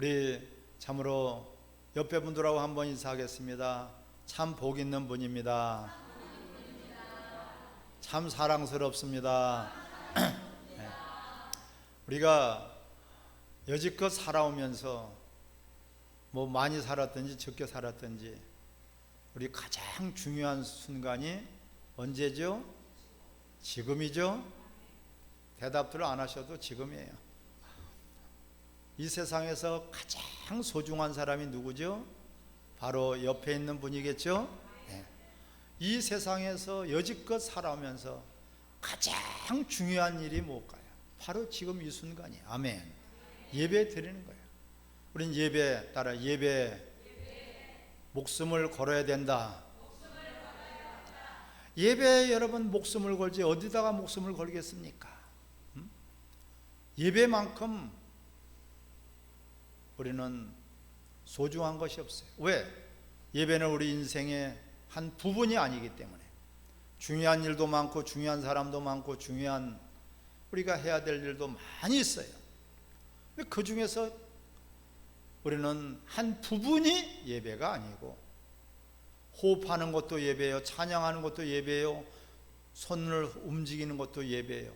우리 참으로 옆에 분들하고 한번 인사하겠습니다. 참 복 있는 분입니다. 참 사랑스럽습니다. 네. 우리가 여지껏 살아오면서 뭐 많이 살았든지 적게 살았든지 우리 가장 중요한 순간이 언제죠? 지금이죠? 대답들을 안 하셔도 지금이에요. 이 세상에서 가장 소중한 사람이 누구죠? 바로 옆에 있는 분이겠죠? 네. 이 세상에서 여지껏 살아오면서 가장 중요한 일이 뭘까요? 바로 지금 이 순간이에요. 아멘. 예배 드리는 거예요. 우린 예배 따라 예배 목숨을 걸어야 된다. 예배에 여러분 목숨을 걸지 어디다가 목숨을 걸겠습니까? 예배만큼 우리는 소중한 것이 없어요. 왜? 예배는 우리 인생의 한 부분이 아니기 때문에 중요한 일도 많고 중요한 사람도 많고 중요한 우리가 해야 될 일도 많이 있어요. 근데 그 중에서 우리는 한 부분이 예배가 아니고 호흡하는 것도 예배예요. 찬양하는 것도 예배예요. 손을 움직이는 것도 예배예요.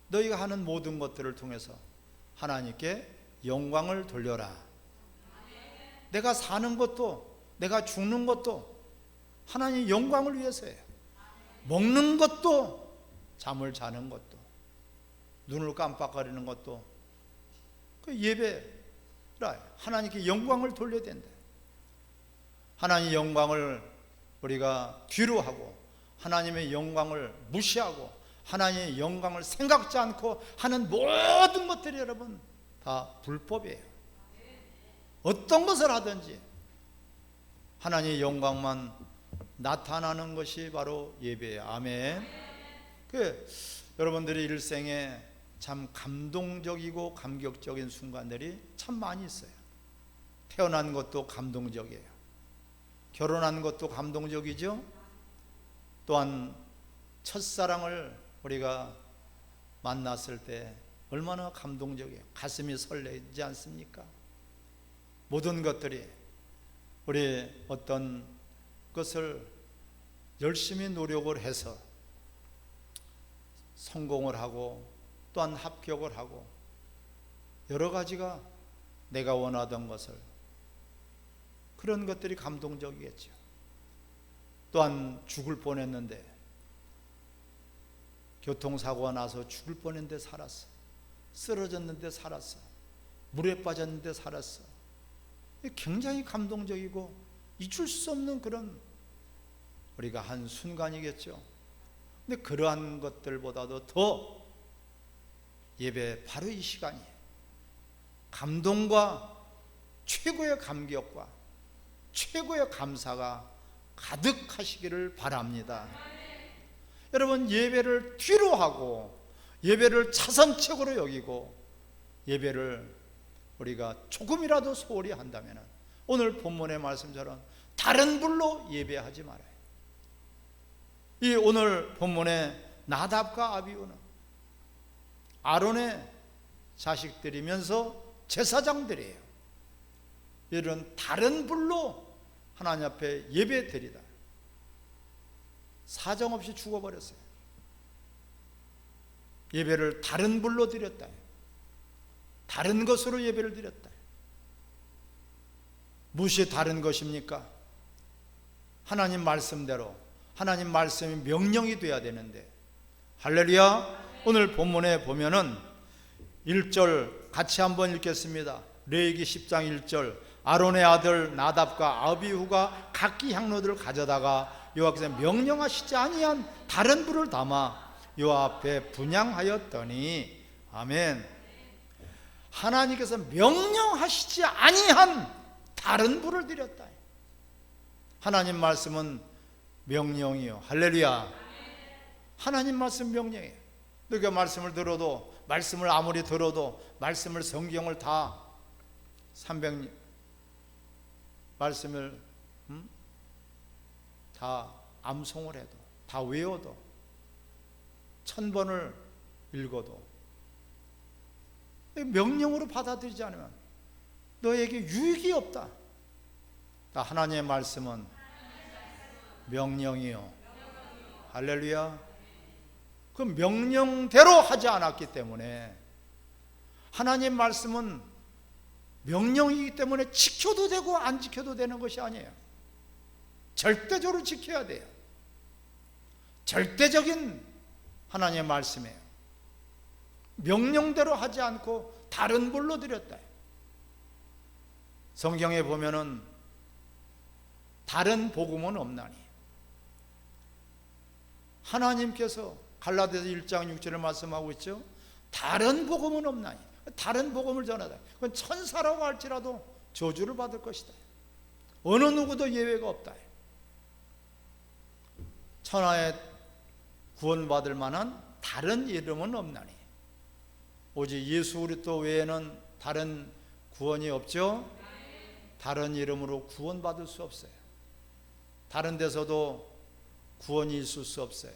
너희가 하는 모든 것들을 통해서 하나님께 영광을 돌려라. 내가 사는 것도 내가 죽는 것도 하나님 영광을 위해서예요. 먹는 것도 잠을 자는 것도 눈을 깜빡거리는 것도 그 예배라. 하나님께 영광을 돌려야 된다. 하나님의 영광을 우리가 뒤로 하고 하나님의 영광을 무시하고 하나님의 영광을 생각지 않고 하는 모든 것들이 여러분 다 불법이에요. 어떤 것을 하든지 하나님의 영광만 나타나는 것이 바로 예배예요. 아멘. 여러분들이 일생에 참 감동적이고 감격적인 순간들이 참 많이 있어요. 태어난 것도 감동적이에요. 결혼한 것도 감동적이죠. 또한 첫사랑을 우리가 만났을 때 얼마나 감동적이에요. 가슴이 설레지 않습니까? 모든 것들이 우리 어떤 것을 열심히 노력을 해서 성공을 하고 또한 합격을 하고 여러 가지가 내가 원하던 것을 그런 것들이 감동적이겠죠. 또한 죽을 뻔했는데 교통사고가 나서 죽을 뻔했는데 살았어. 쓰러졌는데 살았어. 물에 빠졌는데 살았어. 굉장히 감동적이고 잊을 수 없는 그런 우리가 한 순간이겠죠. 근데 그러한 것들보다도 더 예배 바로 이 시간이에요. 감동과 최고의 감격과 최고의 감사가 가득하시기를 바랍니다. 여러분 예배를 뒤로 하고 예배를 차선책으로 여기고 예배를 우리가 조금이라도 소홀히 한다면 오늘 본문의 말씀처럼 다른 불로 예배하지 말아요. 이 오늘 본문의 나답과 아비후는 아론의 자식들이면서 제사장들이에요. 이런 다른 불로 하나님 앞에 예배 드리다 사정없이 죽어버렸어요. 예배를 다른 불로 드렸다. 다른 것으로 예배를 드렸다. 무엇이 다른 것입니까? 하나님 말씀대로 하나님 말씀이 명령이 돼야 되는데 할렐루야. 오늘 본문에 보면은 1절 같이 한번 읽겠습니다. 레위기 10장 1절 아론의 아들 나답과 아비후가 각기 향로들을 가져다가 여호와께서 명령하시지 아니한 다른 불을 담아 여호와 앞에 분향하였더니 아멘. 하나님께서 명령하시지 아니한 다른 불을 드렸다. 하나님 말씀은 명령이요. 할렐루야. 하나님 말씀 명령이에요. 너희가 말씀을 들어도 말씀을 아무리 들어도 말씀을 성경을 다 300 말씀을 다 암송을 해도 다 외워도 1000번을 읽어도 명령으로 받아들이지 않으면 너에게 유익이 없다. 하나님의 말씀은 명령이요. 할렐루야. 그 명령대로 하지 않았기 때문에, 하나님 말씀은 명령이기 때문에 지켜도 되고 안 지켜도 되는 것이 아니에요. 절대적으로 지켜야 돼요. 절대적인 하나님의 말씀이에요. 명령대로 하지 않고 다른 불로 드렸다. 성경에 보면은 다른 복음은 없나니, 하나님께서 갈라디아서 1장 6절을 말씀하고 있죠. 다른 복음은 없나니, 다른 복음을 전하다. 그건 천사라고 할지라도 저주를 받을 것이다. 어느 누구도 예외가 없다. 천하에 구원받을 만한 다른 이름은 없나니, 오직 예수 그리스도 외에는 다른 구원이 없죠. 다른 이름으로 구원받을 수 없어요. 다른 데서도 구원이 있을 수 없어요.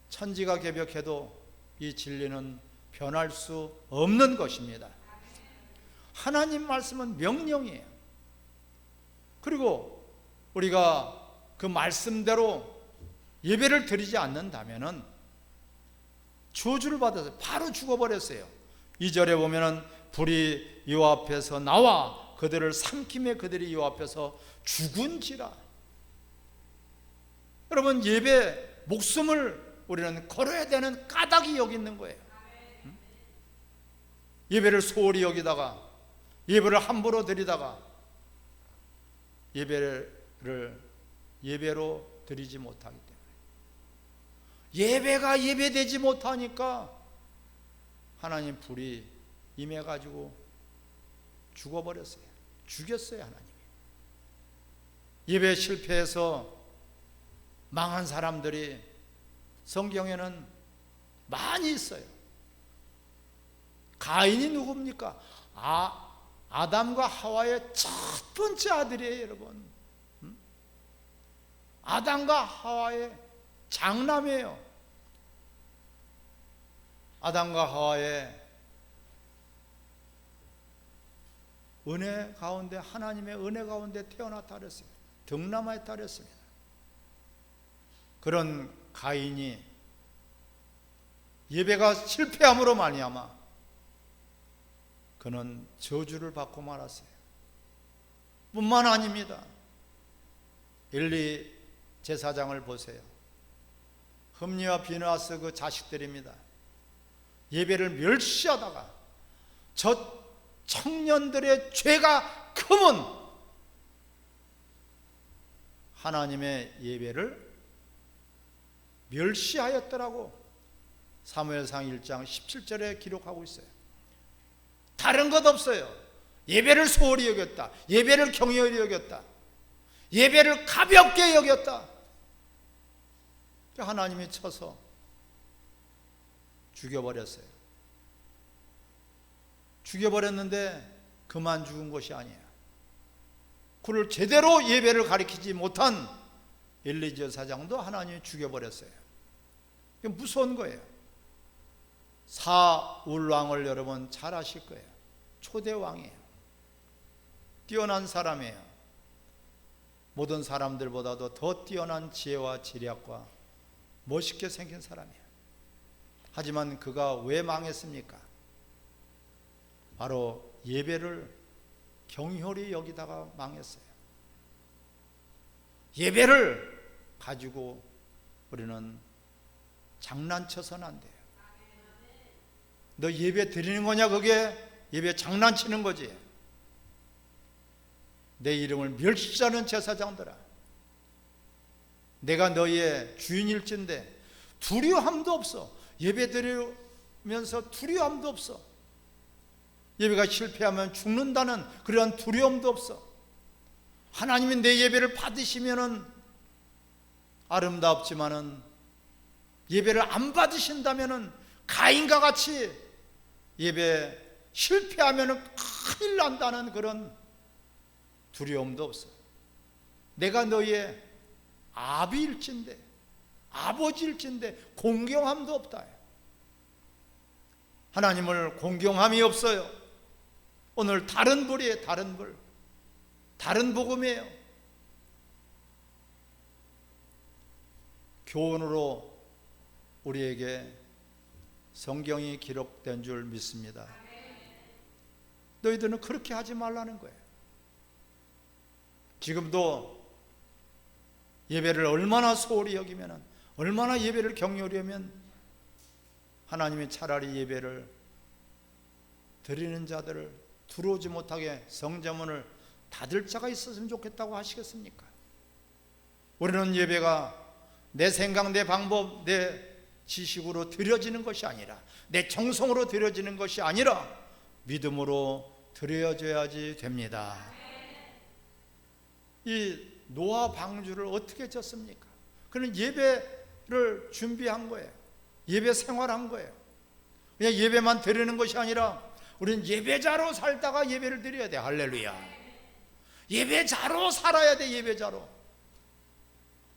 천지가 개벽해도 이 진리는 변할 수 없는 것입니다. 하나님 말씀은 명령이에요. 그리고 우리가 그 말씀대로 예배를 드리지 않는다면은 저주를 받아서 바로 죽어버렸어요. 2절에 보면은 불이 요 앞에서 나와 그들을 삼킴에 그들이 요 앞에서 죽은지라. 여러분, 예배 목숨을 우리는 걸어야 되는 까닭이 여기 있는 거예요. 예배를 소홀히 여기다가, 예배를 함부로 드리다가 예배를 예배로 드리지 못하기 때문에, 예배가 예배되지 못하니까 하나님 불이 임해가지고 죽어버렸어요. 죽였어요. 하나님이. 예배 실패해서 망한 사람들이 성경에는 많이 있어요. 가인이 누굽니까? 아담과 하와의 첫 번째 아들이에요, 여러분. 아담과 하와의 장남이에요. 아담과 하와의 은혜 가운데, 하나님의 은혜 가운데 태어났다 그랬어요. 득남하였다 그랬습니다. 그런 가인이 예배가 실패함으로 말미암아 그는 저주를 받고 말았어요. 뿐만 아닙니다. 엘리 제사장을 보세요. 흠니와 비느하스 그 자식들입니다. 예배를 멸시하다가 저 청년들의 죄가 크면 하나님의 예배를 멸시하였더라고 사무엘상 1장 17절에 기록하고 있어요. 다른 것 없어요. 예배를 소홀히 여겼다. 예배를 경외히 여겼다. 예배를 가볍게 여겼다. 하나님이 쳐서 죽여버렸어요. 죽여버렸는데 그만 죽은 것이 아니에요. 그를 제대로 예배를 가리키지 못한 엘리 제사장도 하나님이 죽여버렸어요. 이게 무서운 거예요. 사울 왕을 여러분 잘 아실 거예요. 초대 왕이에요. 뛰어난 사람이에요. 모든 사람들보다도 더 뛰어난 지혜와 지략과 멋있게 생긴 사람이에요. 하지만 그가 왜 망했습니까? 바로 예배를 경홀히 여기다가 망했어요. 예배를 가지고 우리는 장난쳐서는 안 돼요. 너 예배 드리는 거냐? 그게 예배 장난치는 거지. 내 이름을 멸시하는 제사장들아, 내가 너희의 주인일진데 두려움도 없어. 예배 드리면서 두려움도 없어. 예배가 실패하면 죽는다는 그런 두려움도 없어. 하나님이 내 예배를 받으시면은 아름답지만은 예배를 안 받으신다면은 가인과 같이 예배 실패하면은 큰일 난다는 그런 두려움도 없어. 내가 너희의 아비일진데, 아버지일진데 공경함도 없다. 하나님을 공경함이 없어요. 오늘 다른 불이에요. 다른 불. 다른 복음이에요. 교훈으로 우리에게 성경이 기록된 줄 믿습니다. 너희들은 그렇게 하지 말라는 거예요. 지금도 예배를 얼마나 소홀히 여기면, 얼마나 예배를 경멸히 하면 하나님이 차라리 예배를 드리는 자들을 들어오지 못하게 성전문을 닫을 자가 있었으면 좋겠다고 하시겠습니까? 우리는 예배가 내 생각, 내 방법, 내 지식으로 드려지는 것이 아니라, 내 정성으로 드려지는 것이 아니라 믿음으로 드려져야지 됩니다. 이 노아 방주를 어떻게 졌습니까? 그는 예배를 준비한 거예요. 예배 생활한 거예요. 그냥 예배만 드리는 것이 아니라 우리는 예배자로 살다가 예배를 드려야 돼. 할렐루야. 예배자로 살아야 돼. 예배자로.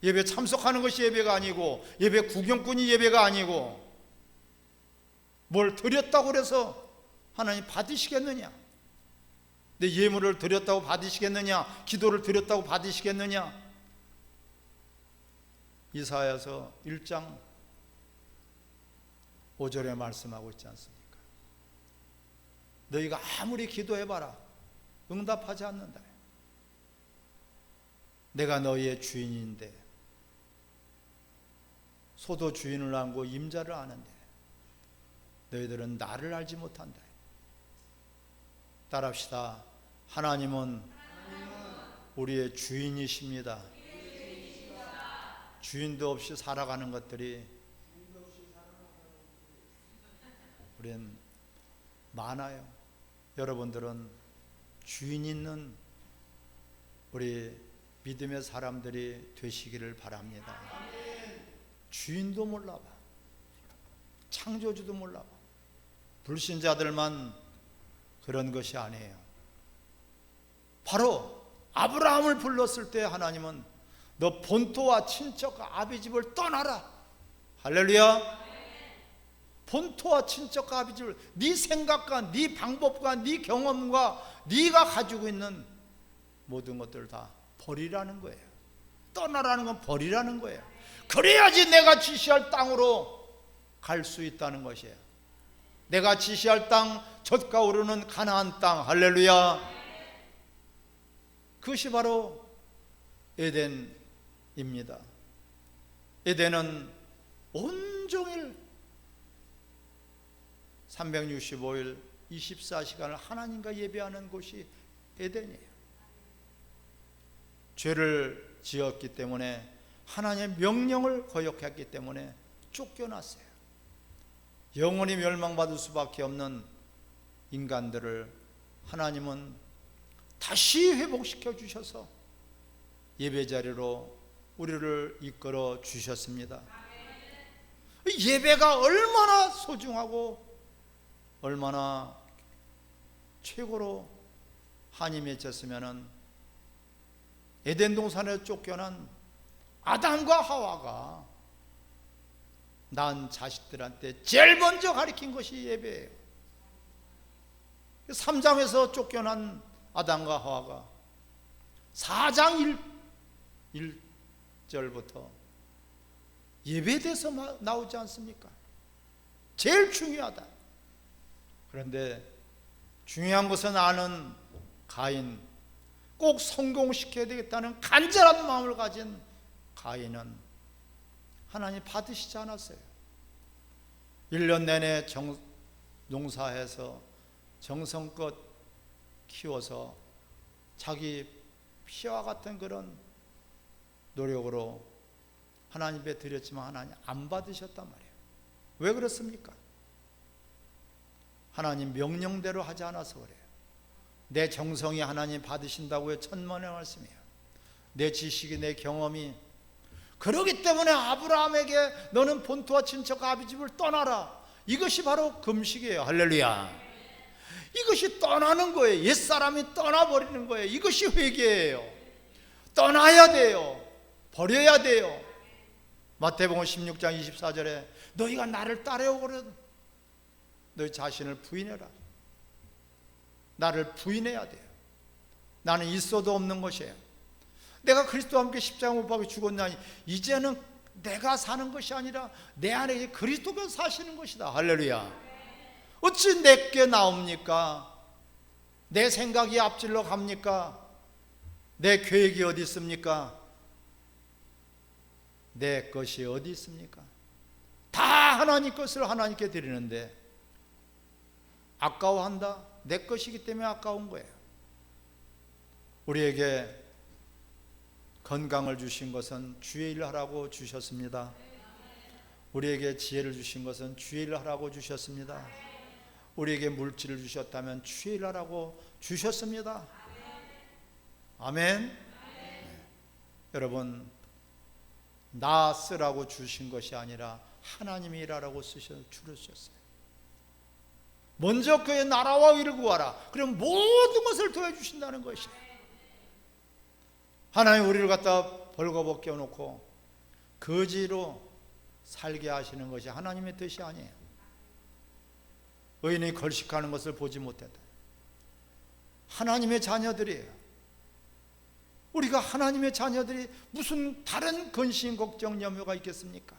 예배 참석하는 것이 예배가 아니고, 예배 구경꾼이 예배가 아니고, 뭘 드렸다고 그래서 하나님 받으시겠느냐? 내 예물을 드렸다고 받으시겠느냐? 기도를 드렸다고 받으시겠느냐? 이사야서 1장 5절에 말씀하고 있지 않습니까? 너희가 아무리 기도해봐라 응답하지 않는다. 내가 너희의 주인인데, 소도 주인을 알고 임자를 아는데 너희들은 나를 알지 못한다. 따라합시다. 하나님은 우리의 주인이십니다. 주인도 없이 살아가는 것들이 우리는 많아요. 여러분들은 주인 있는 우리 믿음의 사람들이 되시기를 바랍니다. 주인도 몰라봐, 창조주도 몰라봐. 불신자들만 그런 것이 아니에요. 바로 아브라함을 불렀을 때 하나님은 너 본토와 친척과 아비집을 떠나라. 할렐루야. 본토와 친척과 아비집을, 네 생각과 네 방법과 네 경험과 네가 가지고 있는 모든 것들을 다 버리라는 거예요. 떠나라는 건 버리라는 거예요. 그래야지 내가 지시할 땅으로 갈 수 있다는 것이에요. 내가 지시할 땅, 젖과 오르는 가나안 땅. 할렐루야. 그것이 바로 에덴입니다. 에덴은 온종일 365일 24시간을 하나님과 예배하는 곳이 에덴이에요. 죄를 지었기 때문에, 하나님의 명령을 거역했기 때문에 쫓겨났어요. 영원히 멸망받을 수밖에 없는 인간들을 하나님은 다시 회복시켜 주셔서 예배자리로 우리를 이끌어 주셨습니다. 예배가 얼마나 소중하고 얼마나 최고로 한이 맺혔으면은 에덴 동산에 쫓겨난 아담과 하와가 난 자식들한테 제일 먼저 가르친 것이 예배예요. 3장에서 쫓겨난 아담과 하와가 4장 1절부터 예배에 대해서 나오지 않습니까? 제일 중요하다. 그런데 중요한 것은 아는 가인, 꼭 성공시켜야 되겠다는 간절한 마음을 가진 가인은 하나님 받으시지 않았어요. 1년 내내 농사해서 정성껏 키워서 자기 피와 같은 그런 노력으로 하나님께 드렸지만 하나님 안 받으셨단 말이에요. 왜 그렇습니까? 하나님 명령대로 하지 않아서 그래요. 내 정성이 하나님 받으신다고 해 천만의 말씀이에요. 내 지식이, 내 경험이. 그러기 때문에 아브라함에게 너는 본토와 친척과 아비집을 떠나라. 이것이 바로 금식이에요. 할렐루야. 이것이 떠나는 거예요. 옛사람이 떠나버리는 거예요. 이것이 회개예요. 떠나야 돼요. 버려야 돼요. 마태복음 16장 24절에 너희가 나를 따라오거든 너희 자신을 부인해라. 나를 부인해야 돼요. 나는 있어도 없는 것이에요. 내가 그리스도와 함께 십자가 못 박혀 죽었나니 이제는 내가 사는 것이 아니라 내 안에 그리스도가 사시는 것이다. 할렐루야. 어찌 내게 나옵니까? 내 생각이 앞질러 갑니까? 내 계획이 어디 있습니까? 내 것이 어디 있습니까? 다 하나님 것을 하나님께 드리는데 아까워한다? 내 것이기 때문에 아까운 거예요. 우리에게 건강을 주신 것은 주의 일을 하라고 주셨습니다. 우리에게 지혜를 주신 것은 주의 일을 하라고 주셨습니다. 우리에게 물질을 주셨다면 주의 일을 하라고 주셨습니다. 아멘. 네. 여러분, 나 쓰라고 주신 것이 아니라 하나님이 일하라고 주셨어요. 먼저 그의 나라와 의를 구하라. 그럼 모든 것을 더해주신다는 것이에요. 하나님 우리를 갖다 벌거벗겨 놓고 거지로 살게 하시는 것이 하나님의 뜻이 아니에요. 의인이 걸식하는 것을 보지 못했다. 하나님의 자녀들이에요. 우리가 하나님의 자녀들이 무슨 다른 근심, 걱정, 염려가 있겠습니까?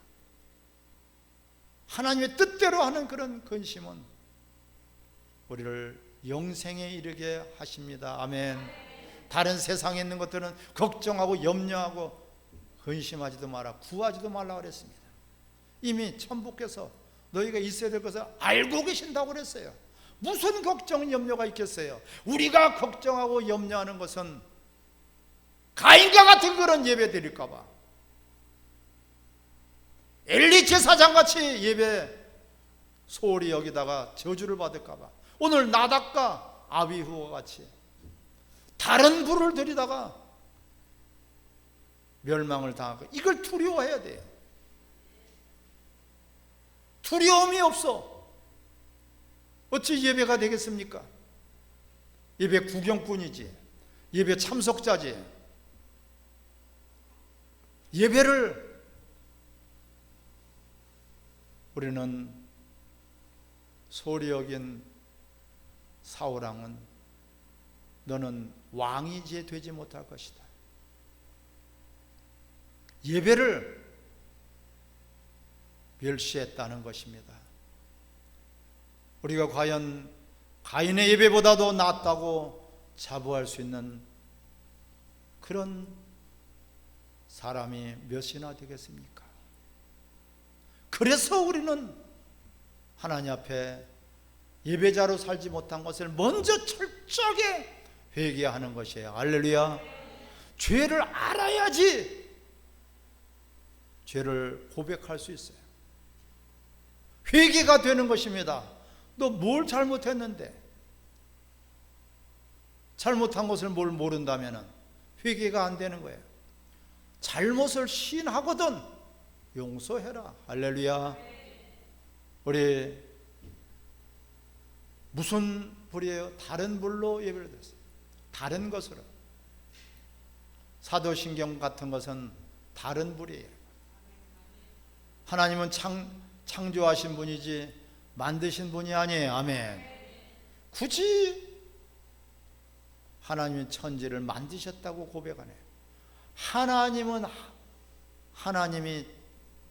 하나님의 뜻대로 하는 그런 근심은 우리를 영생에 이르게 하십니다. 아멘. 다른 세상에 있는 것들은 걱정하고 염려하고 근심하지도 마라, 구하지도 말라 그랬습니다. 이미 천부께서 너희가 있어야 될 것을 알고 계신다고 그랬어요. 무슨 걱정, 염려가 있겠어요? 우리가 걱정하고 염려하는 것은 가인과 같은 그런 예배 드릴까 봐, 엘리 제사장같이 예배 소홀히 여기다가 저주를 받을까 봐, 오늘 나답과 아비후와 같이 다른 불을 들이다가 멸망을 당하고, 이걸 두려워해야 돼요. 두려움이 없어 어찌 예배가 되겠습니까? 예배 구경꾼이지, 예배 참석자지. 예배를 우리는 소리 여긴 사울왕은 너는 왕이 되지 못할 것이다. 예배를 멸시했다는 것입니다. 우리가 과연 가인의 예배보다도 낫다고 자부할 수 있는 그런 사람이 몇이나 되겠습니까? 그래서 우리는 하나님 앞에 예배자로 살지 못한 것을 먼저 철저하게 회개하는 것이에요. 할렐루야. 죄를 알아야지 죄를 고백할 수 있어요. 회개가 되는 것입니다. 너 뭘 잘못했는데, 잘못한 것을 뭘 모른다면 회개가 안 되는 거예요. 잘못을 시인하거든 용서해라. 할렐루야. 우리 무슨 불이에요? 다른 불로 예배를 드렸어요. 다른 것으로. 사도신경 같은 것은 다른 불이에요. 하나님은 창조하신 분이지 만드신 분이 아니에요. 아멘. 굳이 하나님이 천지를 만드셨다고 고백하네요. 하나님이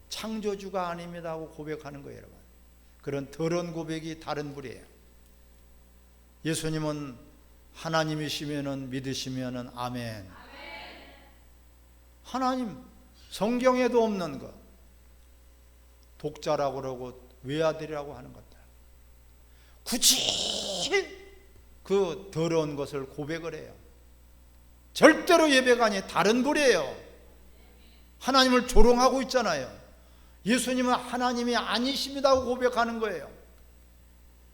창조주가 아닙니다 하고 고백하는 거예요. 여러분, 그런 더러운 고백이 다른 불이에요. 예수님은 하나님이시면은 믿으시면은 아멘. 하나님, 성경에도 없는 것, 독자라고 그러고 외아들이라고 하는 것들, 굳이 그 더러운 것을 고백을 해요. 절대로 예배가 아니에요. 다른 불이에요. 하나님을 조롱하고 있잖아요. 예수님은 하나님이 아니십니다고 고백하는 거예요.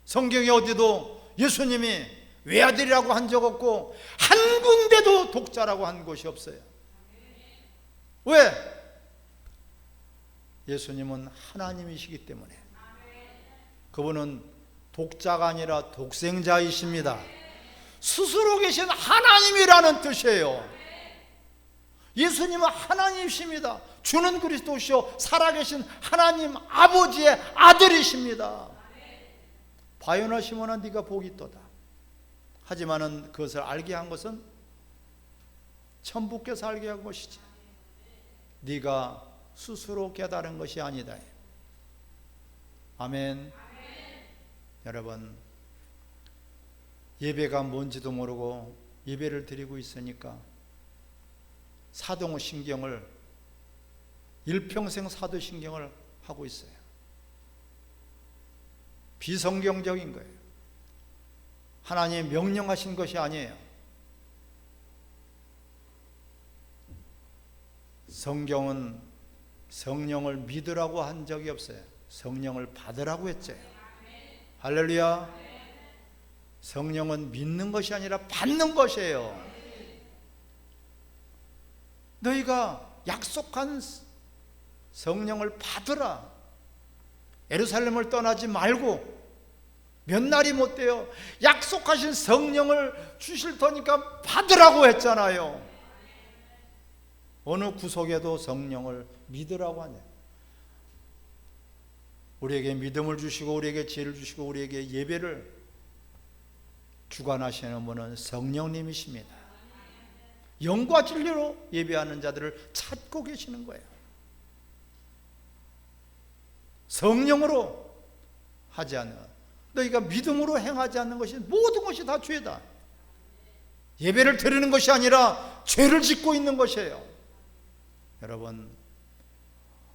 성경에 어디도 예수님이 외아들이라고 한 적 없고 한 군데도 독자라고 한 곳이 없어요. 왜? 예수님은 하나님이시기 때문에. 그분은 독자가 아니라 독생자이십니다. 스스로 계신 하나님이라는 뜻이에요. 예수님은 하나님이십니다. 주는 그리스도시요 살아계신 하나님 아버지의 아들이십니다. 바요나 시몬아 네가 복이 있도다. 하지만은 그것을 알게 한 것은 천부께서 알게 한 것이지, 네가 스스로 깨달은 것이 아니다. 아멘. 여러분, 예배가 뭔지도 모르고 예배를 드리고 있으니까 사도신경을, 일평생 사도신경을 하고 있어요. 비성경적인 거예요. 하나님이 명령하신 것이 아니에요. 성경은 성령을 믿으라고 한 적이 없어요. 성령을 받으라고 했죠. 할렐루야. 성령은 믿는 것이 아니라 받는 것이에요. 너희가 약속한 성령을 받으라. 예루살렘을 떠나지 말고 몇 날이 못 돼요. 약속하신 성령을 주실 테니까 받으라고 했잖아요. 어느 구속에도 성령을 믿으라고 하냐. 우리에게 믿음을 주시고 우리에게 지혜를 주시고 우리에게 예배를 주관하시는 분은 성령님이십니다. 영과 진리로 예배하는 자들을 찾고 계시는 거예요. 성령으로 하지 않는, 너희가 믿음으로 행하지 않는 것이 모든 것이 다 죄다. 예배를 드리는 것이 아니라 죄를 짓고 있는 것이에요. 여러분,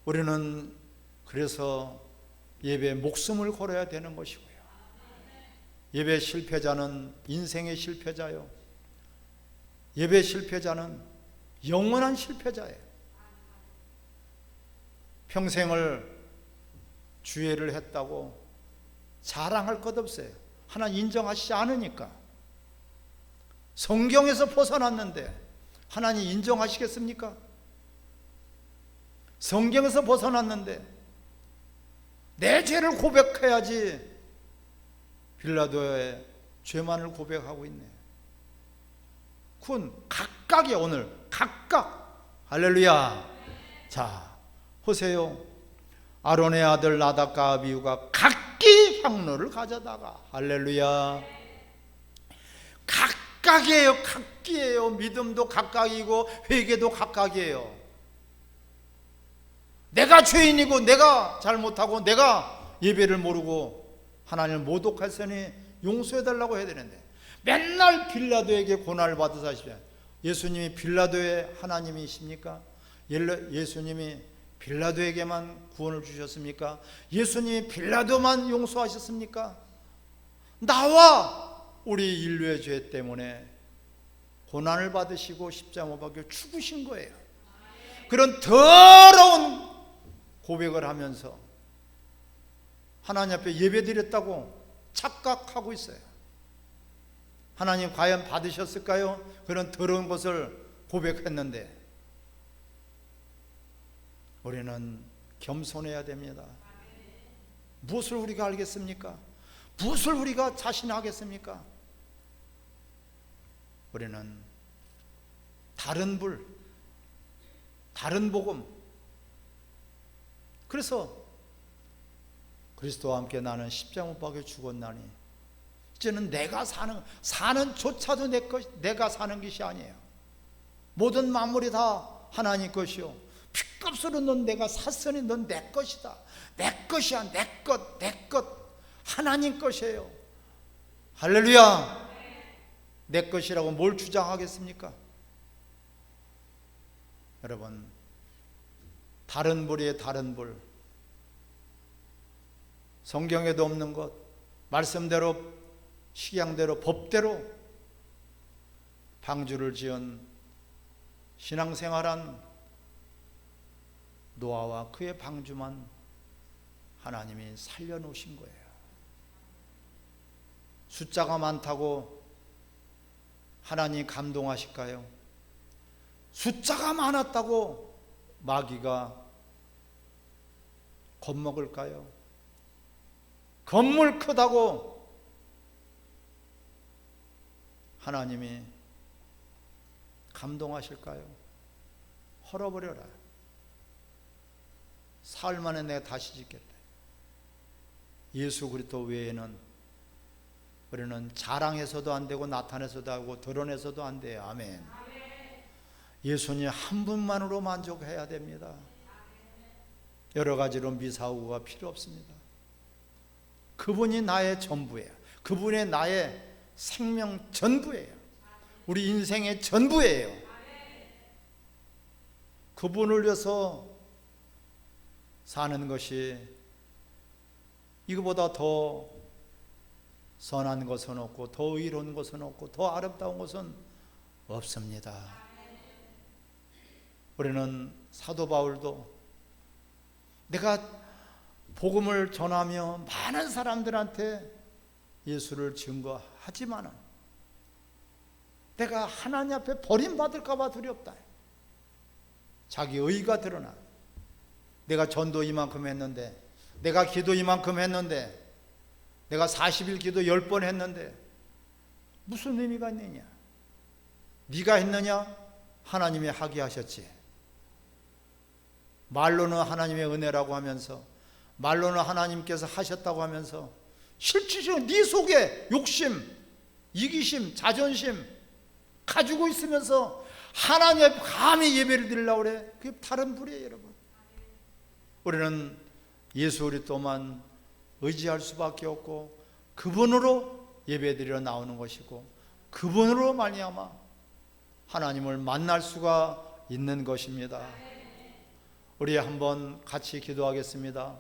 우리는 그래서 예배에 목숨을 걸어야 되는 것이고요. 예배 실패자는 인생의 실패자요, 예배 실패자는 영원한 실패자예요. 평생을 주예를 했다고 자랑할 것 없어요. 하나님 인정하시지 않으니까. 성경에서 벗어났는데 하나님 인정하시겠습니까? 성경에서 벗어났는데 내 죄를 고백해야지 빌라도의 죄만을 고백하고 있네. 그건 각각이야. 오늘 각각. 할렐루야. 자, 보세요. 아론의 아들 나답과 아비후가 각기 향로를 가져다가, 할렐루야, 각각이에요. 각기예요. 믿음도 각각이고 회개도 각각이에요. 내가 죄인이고 내가 잘못하고 내가 예배를 모르고 하나님을 모독했으니 용서해달라고 해야 되는데 맨날 빌라도에게 고난을 받으사 하시죠. 예수님이 빌라도의 하나님이십니까? 예수님이 빌라도에게만 구원을 주셨습니까? 예수님이 빌라도만 용서하셨습니까? 나와 우리 인류의 죄 때문에 고난을 받으시고 십자가 못 박혀 죽으신 거예요. 그런 더러운 고백을 하면서 하나님 앞에 예배드렸다고 착각하고 있어요. 하나님 과연 받으셨을까요? 그런 더러운 것을 고백했는데 우리는 겸손해야 됩니다. 무엇을 우리가 알겠습니까? 무엇을 우리가 자신하겠습니까? 우리는 다른 불, 다른 복음. 그래서 그리스도와 함께 나는 십자가 못 박혀 죽었나니 이제는 내가 사는 조차도 내가 사는 것이 아니에요. 모든 만물이 다 하나님 것이요, 핏값으로 넌 내가 샀으니 넌 내 것이다. 내 것이야. 내 것, 내 것. 하나님 것이에요. 할렐루야. 내 것이라고 뭘 주장하겠습니까? 여러분, 다른 불이에요. 다른 불. 성경에도 없는 것, 말씀대로 식양대로 법대로 방주를 지은 신앙생활한 노아와 그의 방주만 하나님이 살려놓으신 거예요. 숫자가 많다고 하나님이 감동하실까요? 숫자가 많았다고 마귀가 겁먹을까요? 건물 크다고 하나님이 감동하실까요? 헐어버려라. 사흘 만에 내가 다시 짓겠다. 예수 그리스도 외에는 우리는 자랑해서도 안 되고 나타내서도 하고 드러내서도 안 돼요. 아멘. 예수님 한 분만으로 만족해야 됩니다. 여러 가지로 미사오가 필요 없습니다. 그분이 나의 전부예요. 그분이 나의 생명 전부예요. 우리 인생의 전부예요. 그분을 위해서 사는 것이 이거보다 더 선한 것은 없고 더 의로운 것은 없고 더 아름다운 것은 없습니다. 우리는 사도 바울도 내가 복음을 전하며 많은 사람들한테 예수를 증거하지만은 내가 하나님 앞에 버림받을까 봐 두렵다. 자기 의가 드러나. 내가 전도 이만큼 했는데, 내가 기도 이만큼 했는데, 내가 40일 기도 10번 했는데 무슨 의미가 있느냐? 네가 했느냐? 하나님이 하게 하셨지. 말로는 하나님의 은혜라고 하면서, 말로는 하나님께서 하셨다고 하면서 실질적으로 네 속에 욕심, 이기심, 자존심 가지고 있으면서 하나님 앞에 감히 예배를 드리려고 그래. 그게 다른 불이에요, 여러분. 우리는 예수 그리스도만 의지할 수밖에 없고 그분으로 예배드리러 나오는 것이고 그분으로 말미암아 하나님을 만날 수가 있는 것입니다. 우리 한번 같이 기도하겠습니다.